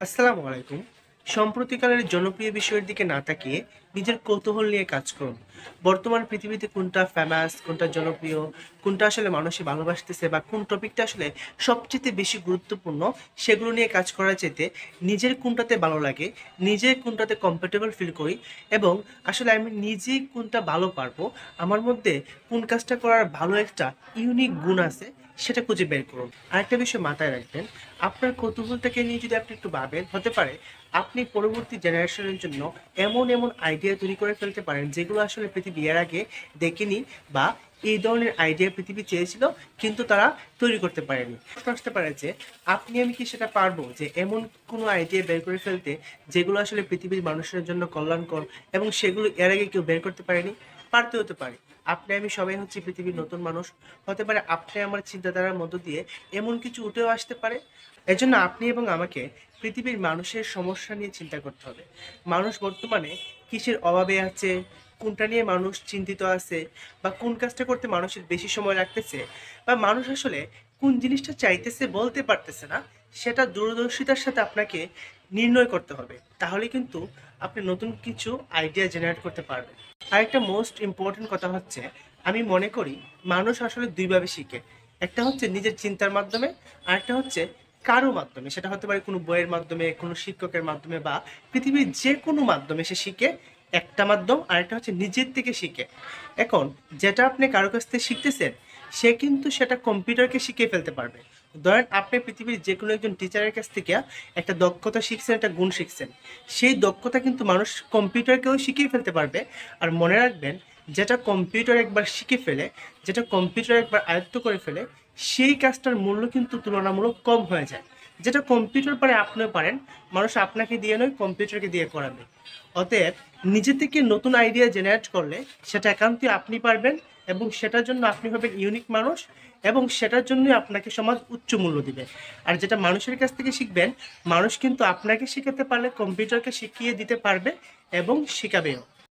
আসসালামু আলাইকুম। সম্প্রতিকালের জনপ্রিয় বিষয়ের দিকে না তাকিয়ে নিজের কৌতূহল নিয়ে কাজ করুন। বর্তমান পৃথিবীতে কোনটা ফেমাস, কোনটা জনপ্রিয়, কোনটা আসলে মানুষে ভালোবাসতেছে বা কোন টপিকটা আসলে সবচেয়ে বেশি গুরুত্বপূর্ণ সেগুলো নিয়ে কাজ করার চাইতে নিজের কোনটাতে ভালো লাগে, নিজে কোনটাতে কমফোর্টেবল ফিল করি এবং আসলে আমি নিজেই কোনটা ভালো পারবো, আমার মধ্যে কোন কাজটা করার ভালো একটা ইউনিক গুণ আছে সেটা খুঁজে বের করুন। আরেকটা বিষয় মাথায় রাখবেন, আপনার কৌতূহলটাকে নিয়ে যদি আপনি একটু ভাবেন, হতে পারে আপনি পরবর্তী জেনারেশনের জন্য এমন আইডিয়া তৈরি করে ফেলতে পারেন যেগুলো আসলে পৃথিবী এর আগে দেখেনি, বা এই ধরনের আইডিয়া পৃথিবী চেয়েছিল কিন্তু তারা তৈরি করতে পারেনি। প্রশ্ন আসতে পারে যে আপনি আমি কি সেটা পারবো যে এমন কোনো আইডিয়া বের করে ফেলতে যেগুলো আসলে পৃথিবীর মানুষের জন্য কল্যাণকর এবং সেগুলো এর আগে কেউ বের করতে পারেনি? পারতে হতে পারে। আপনি আমি সবাই হচ্ছে পৃথিবীর নতুন মানুষ। হতে পারে আপনি আমার চিন্তাধারার মধ্য দিয়ে এমন কিছু উঠেও আসতে পারে। এজন্য আপনি এবং আমাকে পৃথিবীর মানুষের সমস্যা নিয়ে চিন্তা করতে হবে। মানুষ বর্তমানে কিসের অভাবে আছে, কোনটা নিয়ে মানুষ চিন্তিত আছে, বা কোন কাজটা করতে মানুষের বেশি সময় লাগতেছে, বা মানুষ আসলে কোন জিনিসটা চাইতেছে বলতে পারতেছে না, সেটা দূরদর্শিতার সাথে আপনাকে নির্ণয় করতে হবে। তাহলে কিন্তু আপনি নতুন কিছু আইডিয়া জেনারেট করতে পারবেন। আরেকটা মোস্ট ইম্পর্টেন্ট কথা হচ্ছে, আমি মনে করি মানুষ আসলে দুইভাবে শিখে। একটা হচ্ছে নিজের চিন্তার মাধ্যমে, আরেকটা হচ্ছে কারো মাধ্যমে। সেটা হতে পারে কোনো বইয়ের মাধ্যমে, কোনো শিক্ষকের মাধ্যমে, বা পৃথিবীর যে কোনো মাধ্যমে সে শিখে। একটা মাধ্যম, আরেকটা হচ্ছে নিজের থেকে শিখে। এখন যেটা আপনি কারো কাছ থেকে শিখতেছেন, সে কিন্তু সেটা কম্পিউটারকে শিখিয়ে ফেলতে পারবে। ধরেন আপনি পৃথিবীর যে কোনো একজন টিচারের কাছ থেকে একটা দক্ষতা শিখছেন, একটা গুণ শিখছেন, সেই দক্ষতা কিন্তু মানুষ কম্পিউটারকেও শিখিয়ে ফেলতে পারবে। আর মনে রাখবেন, যেটা কম্পিউটার একবার শিখে ফেলে, যেটা কম্পিউটার একবার আয়ত্ত করে ফেলে, সেই কাজটার মূল্য কিন্তু তুলনামূলক কম হয়ে যায়। যেটা কম্পিউটার পারে আপনিও পারেন, মানুষ আপনাকে দিয়ে নয় কম্পিউটারকে দিয়ে করাবে। অতএব নিজে থেকে নতুন আইডিয়া জেনারেট করলে সেটা একান্তই আপনি পারবেন, এবং সেটার জন্য আপনি হবেন ইউনিক মানুষ, এবং সেটার জন্যই আপনাকে সমাজ উচ্চ মূল্য দিবে। আর যেটা মানুষের কাছ থেকে শিখবেন, মানুষ কিন্তু আপনাকে শেখাতে পারলে কম্পিউটারকে শিখিয়ে দিতে পারবে এবং শেখাবেও।